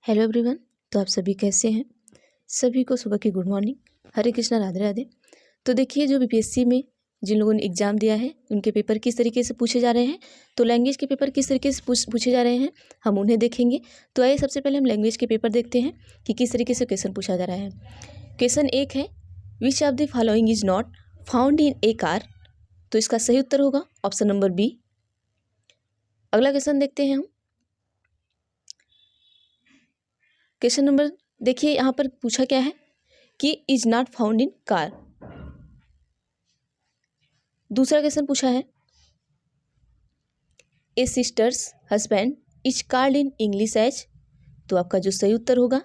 Hello everyone. तो आप सभी कैसे हैं? सभी को सुबह की गुड मॉर्निंग, हरे कृष्णा, राधे राधे। तो देखिए, जो बीपीएससी में जिन लोगों ने एग्ज़ाम दिया है उनके पेपर किस तरीके से पूछे जा रहे हैं, तो लैंग्वेज के पेपर किस तरीके से पूछे जा रहे हैं हम उन्हें देखेंगे। तो आइए सबसे पहले हम लैंग्वेज के पेपर देखते हैं कि किस तरीके से क्वेश्चन पूछा जा रहा है। क्वेश्चन 1 है, which of the following is not found in A car. तो इसका सही उत्तर होगा ऑप्शन नंबर बी। अगला क्वेश्चन देखते हैं हम। क्वेश्चन नंबर देखिए, यहाँ पर पूछा क्या है कि is not found in car. दूसरा क्वेश्चन पूछा है, a sister's husband is called in English as. तो आपका जो सही उत्तर होगा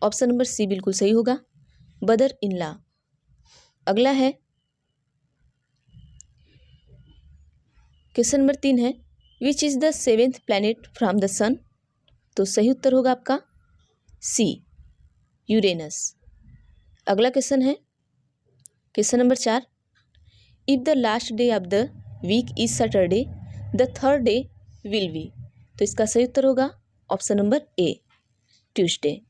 ऑप्शन नंबर सी बिल्कुल सही होगा, ब्रदर इन लॉ। अगला है क्वेश्चन नंबर 3 है, which is the 7th planet from the sun. तो सही उत्तर होगा आपका सी, यूरेनस। अगला क्वेश्चन है question number 4, if the last day of the week is Saturday the third day will be. तो इसका सही उत्तर होगा ऑप्शन नंबर ए, ट्यूसडे।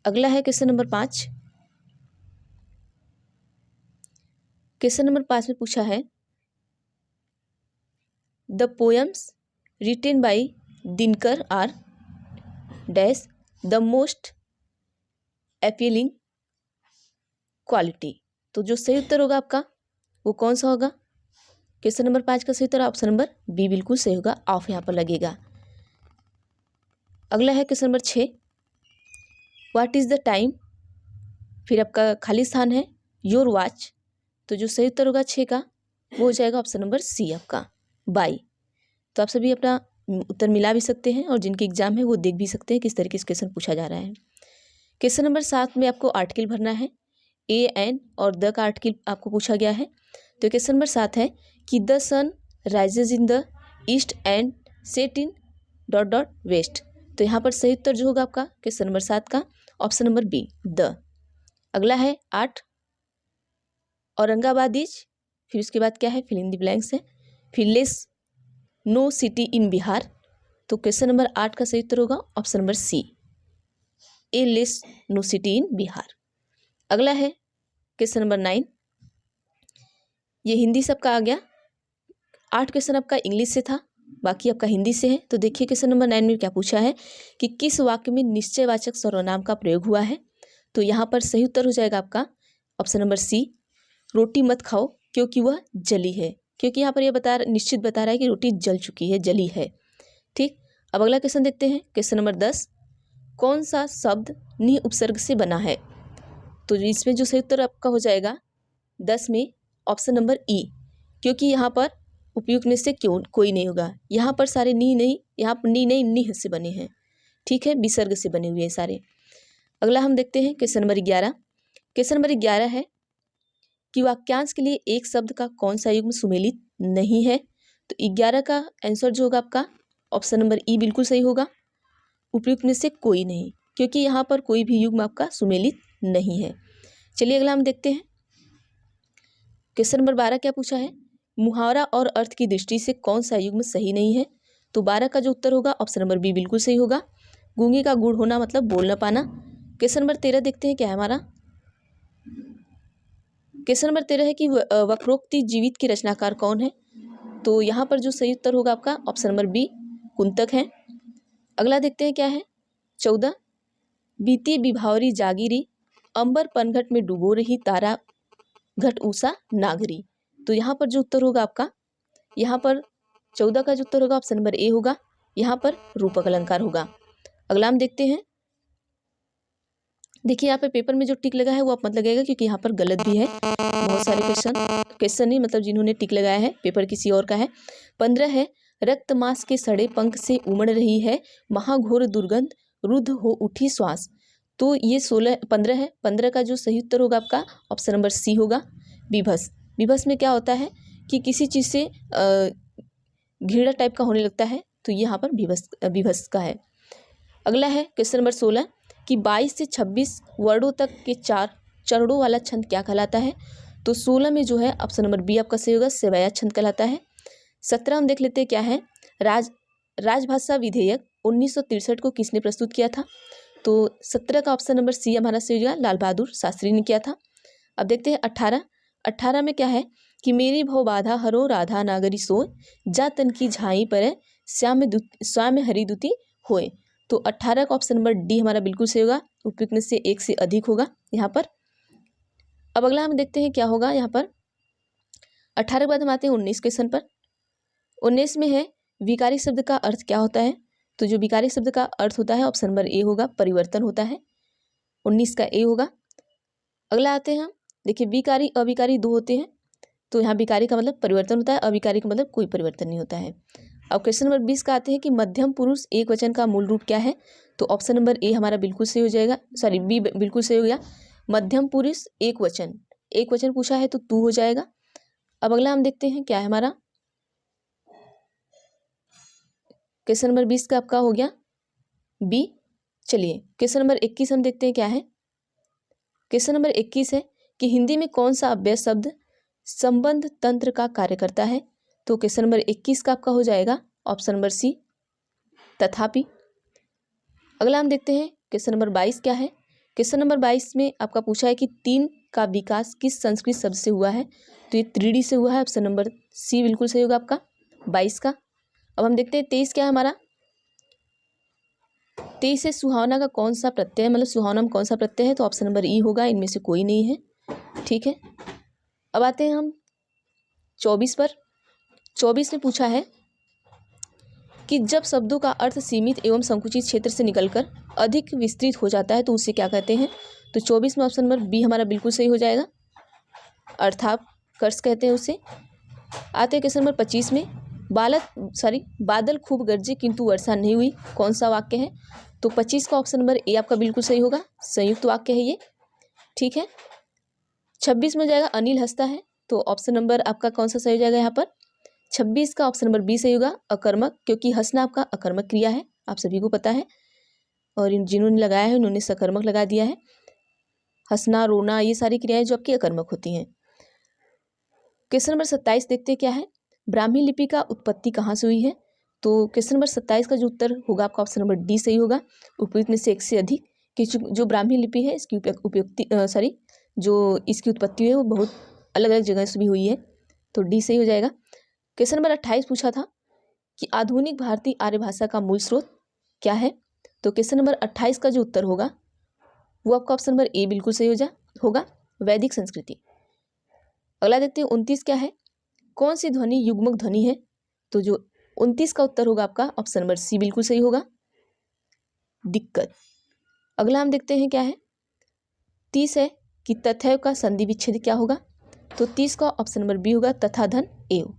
अगला है क्वेश्चन नंबर 5। क्वेश्चन नंबर 5 में पूछा है, the poems written by Dinkar are dash the most appealing quality. तो जो सही उत्तर होगा आपका वो कौन सा होगा? क्वेश्चन नंबर 5 का सही उत्तर ऑप्शन नंबर बी बिल्कुल सही होगा, ऑफ यहाँ पर लगेगा। अगला है question number 6, what is the time. फिर आपका खाली स्थान है योर वॉच। तो जो सही उत्तर होगा 6 का वो हो जाएगा ऑप्शन नंबर सी आपका, बाई। तो आप सभी अपना उत्तर मिला भी सकते हैं और जिनके एग्जाम है वो देख भी सकते हैं किस तरीके से क्वेश्चन पूछा जा रहा है। क्वेश्चन नंबर 7 में आपको आर्टिकल भरना है, ए एन और द का आर्टिकल आपको पूछा गया है। तो क्वेश्चन नंबर 7 है कि the sun rises in the east and set in dot dot west. तो यहाँ पर सही उत्तर जो होगा आपका क्वेश्चन नंबर 7 का ऑप्शन नंबर बी, द। अगला है 8, औरंगाबाद इज। फिर उसके बाद क्या है, फिल इन द ब्लैंक्स है। फिर less no city in Bihar. तो क्वेश्चन नंबर 8 का सही उत्तर होगा option number C, a less no city in Bihar. अगला है क्वेश्चन नंबर 9, ये हिंदी सबका आ गया। 8 क्वेश्चन आपका इंग्लिश से था, बाकी आपका हिंदी से है। तो देखिए क्वेश्चन नंबर 9 में क्या पूछा है कि किस वाक्य में निश्चयवाचक सर्वनाम का प्रयोग हुआ है। तो यहाँ पर सही उत्तर हो जाएगा आपका ऑप्शन नंबर सी, रोटी मत खाओ क्योंकि वह जली है। क्योंकि यहाँ पर यह निश्चित बता रहा है कि रोटी जल चुकी है, जली है। ठीक, अब अगला क्वेश्चन देखते हैं। क्वेश्चन नंबर 10, कौन सा शब्द नि उपसर्ग से बना है। तो इसमें जो सही उत्तर आपका हो जाएगा 10 में ऑप्शन नंबर ई, क्योंकि यहाँ पर उपयुक्त में से क्यों कोई नहीं होगा। यहाँ पर सारे नी नहीं, यहाँ पर नी नहीं निह से बने हैं। ठीक है, विसर्ग से बने हुए हैं सारे। अगला हम देखते हैं क्वेश्चन नंबर 11। क्वेश्चन नंबर 11 है कि वाक्यांश के लिए एक शब्द का कौन सा युग्म सुमेलित नहीं है। तो 11 का आंसर जो होगा आपका ऑप्शन नंबर ई बिल्कुल सही होगा, उपयुक्त में से कोई नहीं, क्योंकि यहाँ पर कोई भी युग्म आपका सुमेलित नहीं है। चलिए अगला हम देखते हैं। क्वेश्चन नंबर 12 क्या पूछा है, मुहावरा और अर्थ की दृष्टि से कौन सा युग्म सही नहीं है। तो 12 का जो उत्तर होगा ऑप्शन नंबर बी बिल्कुल सही होगा, गूंगे का गुड़ होना मतलब बोल न पाना। क्वेश्चन नंबर 13 देखते हैं क्या है हमारा। क्वेश्चन नंबर 13 है कि वक्रोक्ति जीवित के रचनाकार कौन है। तो यहाँ पर जो सही उत्तर होगा आपका ऑप्शन नंबर बी, कुंतक है। अगला देखते हैं क्या है 14, बीती विभावरी जागिरी अंबर पनघट में डूबो रही तारा घट उषा नागरी। तो यहाँ पर जो उत्तर होगा आपका, यहाँ पर 14 का जो उत्तर होगा ऑप्शन नंबर ए होगा, यहाँ पर रूपक अलंकार होगा। अगला हम देखते हैं। देखिए यहाँ पे पेपर में जो टिक लगा है वो आप मत लगाएगा, क्योंकि यहाँ पर गलत भी है। बहुत सारे क्वेश्चन नहीं, मतलब जिन्होंने टिक लगाया है पेपर किसी और का है। 15 है, रक्त मांस के सड़े पंख से उमड़ रही है महाघोर दुर्गंध रुद्ध हो उठी श्वास। तो ये 15 है। 15 का जो सही उत्तर होगा आपका ऑप्शन नंबर सी होगा, विभस। विभस में क्या होता है कि किसी चीज़ से घृणा टाइप का होने लगता है, तो यहाँ पर विभस का है। अगला है क्वेश्चन नंबर 16 कि 22 से 26 वर्डों तक के 4 चरणों वाला छंद क्या कहलाता है। तो 16 में जो है ऑप्शन नंबर बी आपका सही होगा, सेवया छंद कहलाता है। 17 हम देख लेते हैं क्या है, राजभाषा विधेयक 1963 को किसने प्रस्तुत किया था? तो 17 का ऑप्शन नंबर सी हमारा सही हो जाएगा, लाल बहादुर शास्त्री ने किया था। अब देखते हैं 18 में क्या है कि मेरी भव बाधा हरो राधा नागरी सोय, जा तन की झाई पर श्याम हरि दुति होए। तो 18 का ऑप्शन नंबर डी हमारा बिल्कुल सही होगा, उपयुक्त में से एक से अधिक होगा यहाँ पर। अब अगला हम देखते हैं क्या होगा यहाँ पर। 18 के बाद हम आते हैं 19 क्वेश्चन पर। 19 में है विकारी शब्द का अर्थ क्या होता है? तो जो विकारी शब्द का अर्थ होता है ऑप्शन नंबर ए होगा, परिवर्तन होता है। 19 का ए होगा। अगला आते हैं हम, देखिए विकारी अविकारी दो होते हैं, तो यहाँ विकारी का मतलब परिवर्तन होता है, अविकारी का मतलब कोई परिवर्तन नहीं होता है। अब क्वेश्चन नंबर 20 का आते हैं कि मध्यम पुरुष एक वचन का मूल रूप क्या है? तो ऑप्शन नंबर ए हमारा बिल्कुल सही हो जाएगा, सॉरी बी बिल्कुल सही हो गया। मध्यम पुरुष एक वचन पूछा है तो तू हो जाएगा। अब अगला हम देखते हैं क्या है हमारा, क्वेश्चन नंबर 20 का आपका हो गया बी। चलिए क्वेश्चन नंबर 21 हम देखते हैं क्या है। क्वेश्चन नंबर 21 है कि हिंदी में कौन सा अव्यय शब्द संबंध तंत्र का कार्य करता है? तो क्वेश्चन नंबर 21 का आपका हो जाएगा ऑप्शन नंबर सी, तथापि। अगला हम देखते हैं क्वेश्चन नंबर 22 क्या है। क्वेश्चन नंबर 22 में आपका पूछा है कि 3 का विकास किस संस्कृत शब्द से हुआ है? तो ये 3D से हुआ है, ऑप्शन नंबर सी बिल्कुल सही होगा आपका 22 का। अब हम देखते हैं 23 क्या है हमारा। 23 से सुहावना का कौन सा प्रत्यय है, मतलब सुहावना में कौन सा प्रत्यय है? तो ऑप्शन नंबर ई होगा, इनमें से कोई नहीं है, ठीक है। अब आते हैं हम 24 पर। 24 में पूछा है कि जब शब्दों का अर्थ सीमित एवं संकुचित क्षेत्र से निकलकर अधिक विस्तृत हो जाता है तो उसे क्या कहते हैं? तो 24 में ऑप्शन नंबर बी हमारा बिल्कुल सही हो जाएगा, अर्थापकर्ष कहते हैं उसे। आते हैं क्वेश्चन नंबर 25 में, बादल खूब गरजे किंतु वर्षा नहीं हुई, कौन सा वाक्य है? तो 25 का ऑप्शन नंबर ए आपका बिल्कुल सही होगा, संयुक्त वाक्य है ये, ठीक है। 26 में जाएगा अनिल हंसता है, तो ऑप्शन नंबर आपका कौन सा सही हो जाएगा यहाँ पर? 26 का ऑप्शन नंबर बी सही होगा, अकर्मक, क्योंकि हंसना आपका अकर्मक क्रिया है, आप सभी को पता है, और जिन्होंने लगाया है उन्होंने सकर्मक लगा दिया है। हंसना, रोना, ये सारी क्रियाएं जो आपकी अकर्मक होती हैं। क्वेश्चन नंबर 27 देखते हैं क्या है। ब्राह्मी लिपि का उत्पत्ति कहाँ से हुई है? तो क्वेश्चन नंबर 27 का जो उत्तर होगा आपका ऑप्शन नंबर डी सही होगा, उपयुक्त में से एक से अधिक, कि जो ब्राह्मी लिपि है इसकी जो इसकी उत्पत्ति है वो बहुत अलग अलग जगह से भी हुई है, तो डी सही हो जाएगा। क्वेश्चन नंबर 28 पूछा था कि आधुनिक भारतीय आर्य भाषा का मूल स्रोत क्या है? तो क्वेश्चन नंबर 28 का जो उत्तर होगा वो आपका ऑप्शन नंबर ए बिल्कुल सही होगा, वैदिक संस्कृति। अगला देखते हैं 29 क्या है, कौन सी ध्वनि युग्मक ध्वनि है? तो जो 29 का उत्तर होगा आपका ऑप्शन नंबर सी बिल्कुल सही होगा, दिक्कत। अगला हम देखते हैं क्या है, 30 है कि तथैव का संधि विच्छेद क्या होगा? तो 30 का ऑप्शन नंबर बी होगा, तथा धन एव।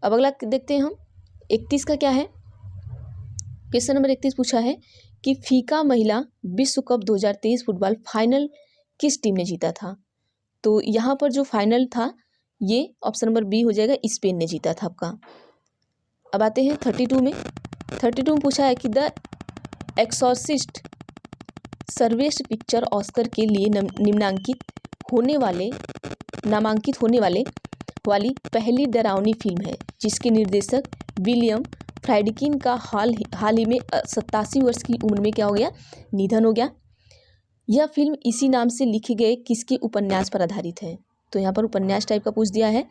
अब अगला देखते हैं हम 31 का क्या है। क्वेश्चन नंबर 31 पूछा है कि फीका महिला विश्व कप 2023 फुटबॉल फाइनल किस टीम ने जीता था? तो यहाँ पर जो फाइनल था ये ऑप्शन नंबर बी हो जाएगा, स्पेन ने जीता था आपका। अब आते हैं 32 में। 32 में पूछा है कि द एक्सॉर्सिस्ट सर्वश्रेष्ठ पिक्चर ऑस्कर के लिए नामांकित होने वाली पहली डरावनी फिल्म है जिसके निर्देशक विलियम फ्राइडकिन का हाल ही में 87 वर्ष की उम्र में क्या हो गया, निधन हो गया। यह फिल्म इसी नाम से लिखे गए किसके उपन्यास पर आधारित है? तो यहाँ पर उपन्यास टाइप का पूछ दिया है,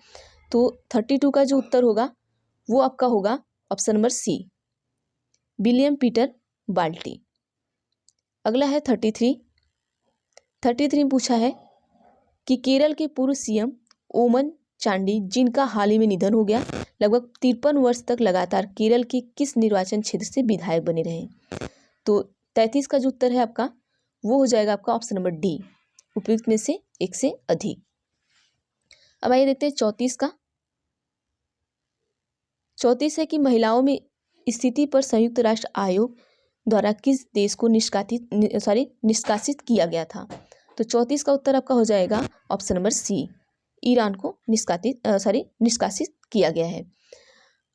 तो 32 का जो उत्तर होगा वो आपका होगा option number C, William Peter Balti. अगला है 33 में पूछा है कि केरल के पूर्व सीएम ओमन चांडी जिनका हाल ही में निधन हो गया, लगभग 53 वर्ष तक लगातार केरल के किस निर्वाचन क्षेत्र से विधायक बने रहे? तो 33 का जो उत्तर है आपका वो हो जाएगा आपका ऑप्शन नंबर डी, उपयुक्त में से एक से अधिक। अब आइए देखते हैं 34 का। 34 है कि महिलाओं में स्थिति पर संयुक्त राष्ट्र आयोग द्वारा किस देश को निष्कासित किया गया था? तो 34 का उत्तर आपका हो जाएगा ऑप्शन नंबर सी, ईरान को निष्कासित किया गया है।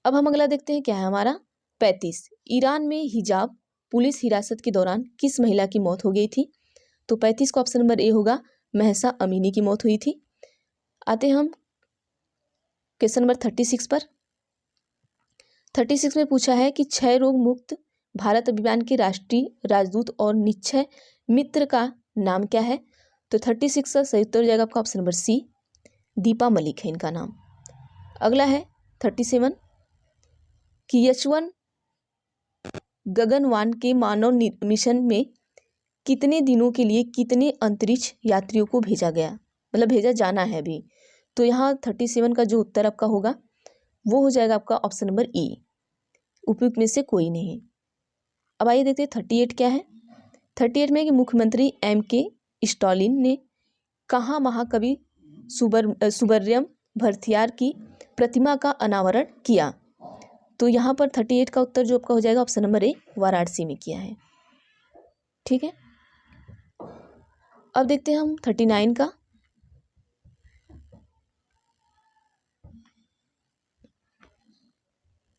अब हम अगला देखते हैं क्या है हमारा 35, ईरान में हिजाब पुलिस हिरासत के दौरान किस महिला की मौत हो गई थी? तो 35 का ऑप्शन नंबर ए होगा, महसा अमीनी की मौत हुई थी। आते हैं हम क्वेश्चन नंबर 36 पर। 36 में पूछा है कि क्षय रोग मुक्त भारत अभियान के राष्ट्रीय राजदूत और निक्षय मित्र का नाम क्या है? तो 36 का सही उत्तर हो जाएगा आपका option number C, Deepa Malik है इनका नाम। अगला है 37 कि यशवन गगनयान के मानव मिशन में कितने दिनों के लिए कितने अंतरिक्ष यात्रियों को भेजा गया, मतलब भेजा जाना है अभी। तो यहाँ 37 का जो उत्तर आपका होगा वो हो जाएगा आपका ऑप्शन नंबर ई, उपयुक्त में से कोई नहीं। अब आइए देखते हैं 38 क्या है। 38 में कि मुख्यमंत्री M.K. स्टालिन ने कहाँ महाकवि सुब्रमण्यम भरतियार की प्रतिमा का अनावरण किया? तो यहाँ पर 38 का उत्तर जो आपका हो जाएगा ऑप्शन नंबर ए, वाराणसी में किया है। ठीक है, अब देखते हैं हम 39 का।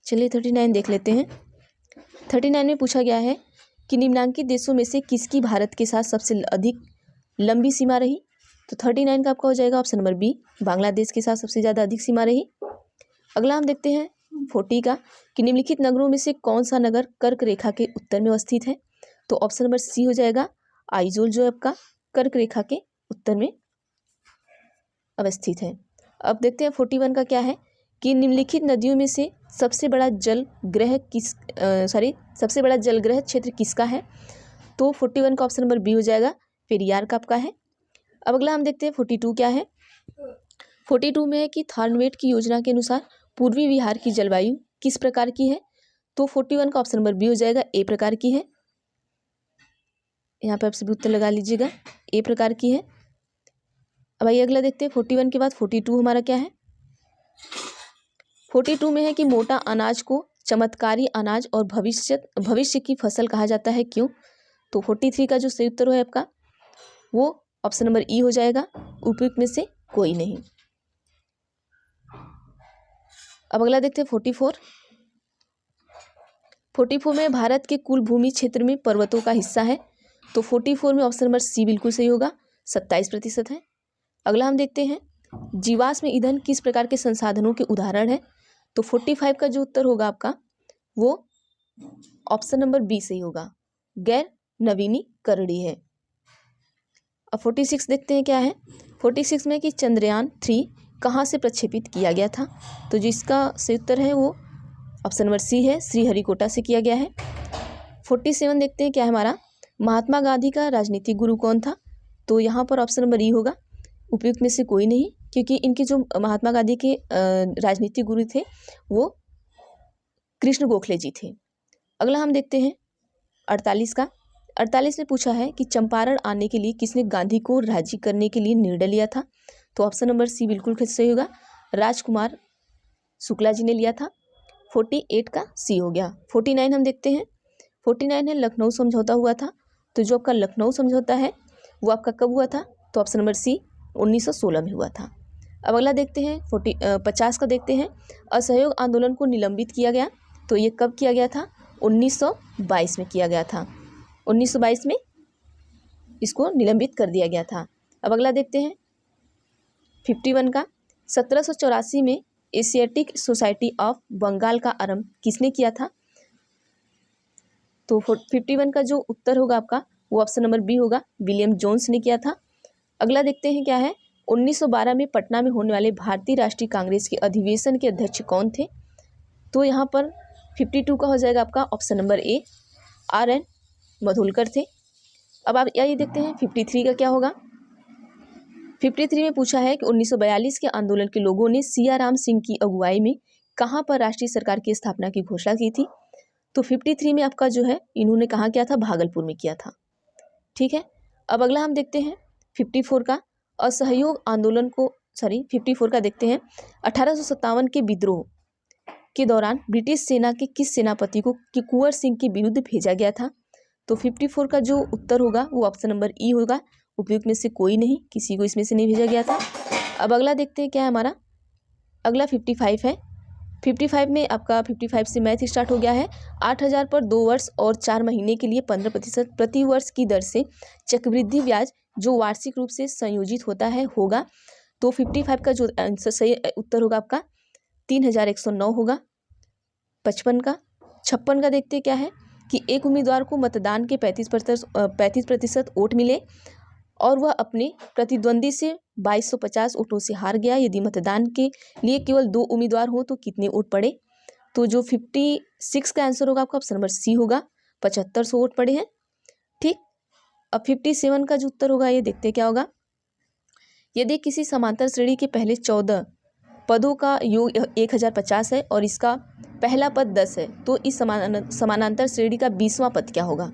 चलिए 39 देख लेते हैं। 39 में पूछा गया है कि निम्नांकित देशों में से किसकी भारत के साथ सबसे अधिक लंबी सीमा रही? तो 39 का आपका हो जाएगा ऑप्शन नंबर बी, बांग्लादेश के साथ सबसे ज़्यादा अधिक सीमा रही। अगला हम देखते हैं 40 का कि निम्नलिखित नगरों में से कौन सा नगर कर्क रेखा के उत्तर में अवस्थित है? तो ऑप्शन नंबर सी हो जाएगा आइजोल, जो आपका कर्क रेखा के उत्तर में अवस्थित है। अब देखते हैं 41 का क्या है कि निम्नलिखित नदियों में से सबसे बड़ा जलग्रह क्षेत्र किसका है? तो 41 का ऑप्शन नंबर बी हो जाएगा पेरियार का आपका है। अब अगला हम देखते हैं 42 क्या है। 42 में है कि थार्नवेट की योजना के अनुसार पूर्वी बिहार की जलवायु किस प्रकार की है? तो 41 का ऑप्शन नंबर बी हो जाएगा ए प्रकार की है। यहाँ पर आप सभी उत्तर लगा लीजिएगा, ए प्रकार की है। अब आइए अगला देखते हैं 41 के बाद 42 हमारा क्या है। 42 में है कि मोटा अनाज को चमत्कारी अनाज और भविष्य की फसल कहा जाता है, क्यों? तो 43 का जो सही उत्तर है आपका वो ऑप्शन नंबर ई हो जाएगा, उपयुक्त में से कोई नहीं। अब अगला देखते हैं 44। 44 में भारत के कुल भूमि क्षेत्र में पर्वतों का हिस्सा है। तो 44 में ऑप्शन नंबर सी बिल्कुल सही होगा, 27% है। अगला हम देखते हैं जीवाश्म ईंधन किस प्रकार के संसाधनों के उदाहरण है? तो 45 का जो उत्तर होगा आपका वो ऑप्शन नंबर बी सही होगा, गैर नवीनीकरणीय है। अब 46 देखते हैं क्या है। 46 में कि चंद्रयान 3 कहाँ से प्रक्षेपित किया गया था? तो जिसका सही उत्तर है वो ऑप्शन नंबर सी है, श्रीहरिकोटा से किया गया है। 47 देखते हैं क्या है हमारा, महात्मा गांधी का राजनीतिक गुरु कौन था? तो यहाँ पर ऑप्शन नंबर ई होगा, उपयुक्त में से कोई नहीं, क्योंकि इनके जो महात्मा गांधी के राजनीतिक गुरु थे वो कृष्ण गोखले जी थे। अगला हम देखते हैं 48 का। 48 में पूछा है कि चंपारण आने के लिए किसने गांधी को राजी करने के लिए निर्णय लिया था? तो ऑप्शन नंबर सी बिल्कुल सही होगा, राजकुमार शुक्ला जी ने लिया था। 48 का सी हो गया। 49 हम देखते हैं। 49 है लखनऊ समझौता हुआ था। तो जो आपका लखनऊ समझौता है वो आपका कब हुआ था? तो ऑप्शन नंबर सी 1916 में हुआ था। अब अगला देखते हैं 50 का देखते हैं, असहयोग आंदोलन को निलंबित किया गया। तो ये कब किया गया था? 1922 में किया गया था। 1922 में इसको निलंबित कर दिया गया था। अब अगला देखते हैं 51 का। 1784 में एशियाटिक सोसाइटी ऑफ बंगाल का आरंभ किसने किया था? तो 51 का जो उत्तर होगा आपका वो ऑप्शन नंबर बी होगा, विलियम जोन्स ने किया था। अगला देखते हैं क्या है, 1912 में पटना में होने वाले भारतीय राष्ट्रीय कांग्रेस के अधिवेशन के अध्यक्ष कौन थे? तो यहाँ पर 52 का हो जाएगा आपका ऑप्शन नंबर ए, RN मधुलकर थे। अब आप यही देखते हैं 53 का क्या होगा। 53 में पूछा है कि 1942 के आंदोलन के लोगों ने सियाराम सिंह की अगुवाई में कहाँ पर राष्ट्रीय सरकार की स्थापना की घोषणा की थी? तो 53 में आपका जो है इन्होंने कहाँ किया था? भागलपुर में किया था। ठीक है, अब अगला हम देखते हैं 54 का। असहयोग आंदोलन को 54 का देखते हैं। 1857 के विद्रोह के दौरान ब्रिटिश सेना के किस सेनापति को कुंवर सिंह के विरुद्ध भेजा गया था? तो 54 का जो उत्तर होगा वो ऑप्शन नंबर ई होगा, उपयुक्त में से कोई नहीं, किसी को इसमें से नहीं भेजा गया था। अब अगला देखते हैं क्या है हमारा, अगला 55 है। 55 में आपका 55 से मैथ स्टार्ट हो गया है। 8,000 पर 2 वर्ष और 4 महीने के लिए 15% प्रति वर्ष की दर से चक्रवृद्धि ब्याज जो वार्षिक रूप से संयोजित होता है होगा। तो 55 का जो आंसर सही उत्तर होगा आपका 3,109 होगा। 55 का। 56 का देखते क्या है कि एक उम्मीदवार को मतदान के 35% वोट मिले और वह अपने प्रतिद्वंदी से 2250 वोटों से हार गया। यदि मतदान के लिए केवल 2 उम्मीदवार हो तो कितने वोट पड़े? तो जो 56 का आंसर होगा आपका ऑप्शन नंबर सी होगा, 7500 वोट पड़े हैं। ठीक, अब 57 का जो उत्तर होगा ये देखते क्या होगा। यदि किसी समांतर श्रेणी के पहले 14 पदों का योग 1050 है और इसका पहला पद 10 है तो इस समानांतर श्रेणी का 20वां पद क्या होगा?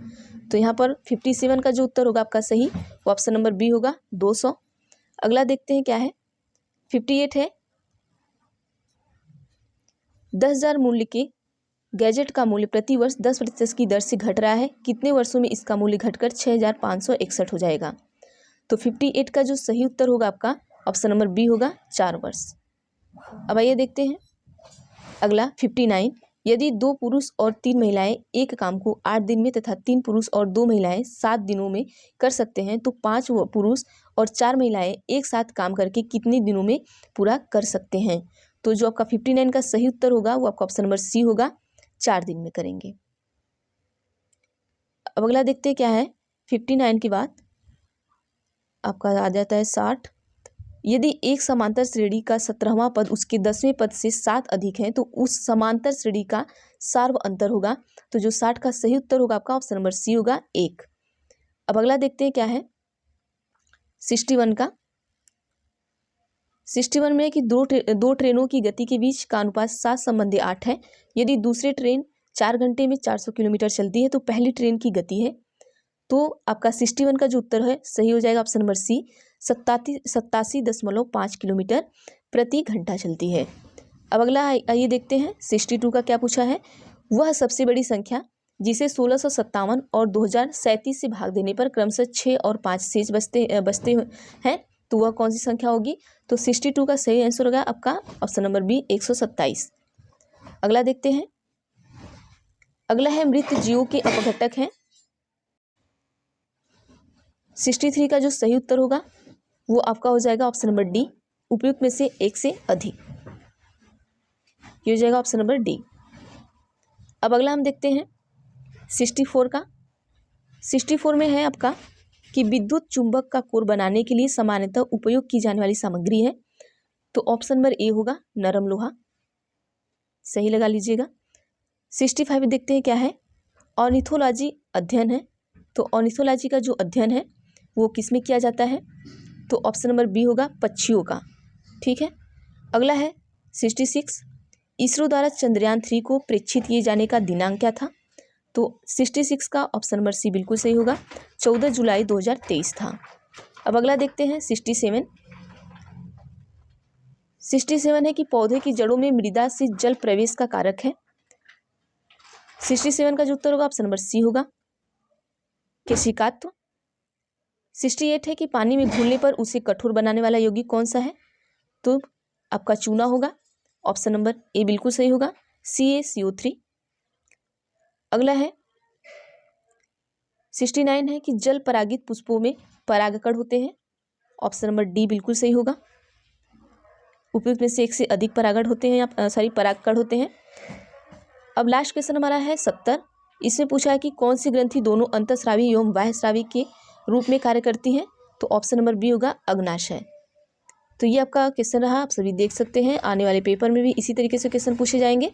तो यहाँ पर 57 का जो उत्तर होगा आपका सही वो ऑप्शन नंबर बी होगा, 200। अगला देखते हैं क्या है। 58 है, 10,000 मूल्य के गैजेट का मूल्य प्रति वर्ष 10% की दर से घट रहा है। कितने वर्षों में इसका मूल्य घटकर 6,561 हो जाएगा? तो 58 का जो सही उत्तर होगा आपका ऑप्शन नंबर बी होगा, 4 वर्ष। अब आइए देखते हैं अगला 59। यदि 2 पुरुष और 3 महिलाएं एक काम को 8 दिन में तथा 3 पुरुष और 2 महिलाएं 7 दिनों में कर सकते हैं तो 5 पुरुष और 4 महिलाएं एक साथ काम करके कितने दिनों में पूरा कर सकते हैं? तो जो आपका 59 का सही उत्तर होगा वो आपका ऑप्शन नंबर सी होगा, 4 दिन में करेंगे। अब अगला देखते हैं क्या है। 59 के बाद आपका आ जाता है 60। यदि एक समांतर श्रेणी का 17वां पद उसके 10वें पद से 7 अधिक है तो उस समांतर श्रेणी का सार्व अंतर होगा। तो जो 60 का सही उत्तर होगा आपका ऑप्शन नंबर सी होगा, 1। अब अगला देखते हैं क्या है 61 का। 61 में कि दो ट्रेनों की गति के बीच का अनुपात 7:8 है। यदि दूसरी ट्रेन 4 घंटे में 400 किलोमीटर चलती है तो पहली ट्रेन की गति है। तो आपका 61 का जो उत्तर है सही हो जाएगा ऑप्शन नंबर सी, 87.5 किलोमीटर प्रति घंटा चलती है। अब अगला आइए देखते हैं 62 का क्या पूछा है। वह सबसे बड़ी संख्या जिसे 1657 और 2037 से भाग देने पर क्रमशः 6 और 5 शेष बचते हैं तो वह कौन सी संख्या होगी? तो 62 का सही आंसर होगा आपका ऑप्शन नंबर बी, 127। अगला देखते हैं। अगला है मृत जीवों के अपघटक हैं। 63 का जो सही उत्तर होगा वो आपका हो जाएगा ऑप्शन नंबर डी, उपयुक्त में से एक से अधिक। ये हो जाएगा ऑप्शन नंबर डी। अब अगला हम देखते हैं 64 का। 64 में है आपका कि विद्युत चुंबक का कोर बनाने के लिए सामान्यतः उपयोग की जाने वाली सामग्री है। तो ऑप्शन नंबर ए होगा, नरम लोहा। सही लगा लीजिएगा। 65 देखते हैं क्या है। ऑर्निथोलॉजी अध्ययन है। तो ऑर्निथोलॉजी का जो अध्ययन है वो किस में किया जाता है? तो ऑप्शन नंबर बी होगा, पक्षियों का। ठीक है। अगला है 66। इसरो द्वारा चंद्रयान 3 को प्रेक्षित किए जाने का दिनांक क्या था? तो 66 का ऑप्शन नंबर सी बिल्कुल सही होगा, 14 जुलाई 2023 था। अब अगला देखते हैं 67। 67 है कि पौधे की जड़ों में मृदा से जल प्रवेश का कारक है। 67 का जो उत्तर होगा ऑप्शन नंबर सी होगा, केशिकात्व। 68 है कि पानी में घुलने पर उसे कठोर बनाने वाला यौगिक कौन सा है? तो आपका चूना होगा। ऑप्शन नंबर ए बिल्कुल सही होगा, CaCO3। अगला है 69 है कि जल परागित पुष्पों में परागकण होते हैं। ऑप्शन नंबर डी बिल्कुल सही होगा, उपयुक्त में से एक से अधिक परागण होते हैं, परागकण होते हैं। अब लास्ट क्वेश्चन हमारा है 70। इसमें पूछा है कि कौन सी ग्रंथि दोनों अंतःस्रावी एवं बाह्यस्रावी के रूप में कार्य करती है? तो ऑप्शन नंबर बी होगा, अग्नाशय। तो ये आपका क्वेश्चन रहा, आप सभी देख सकते हैं। आने वाले पेपर में भी इसी तरीके से क्वेश्चन पूछे जाएंगे।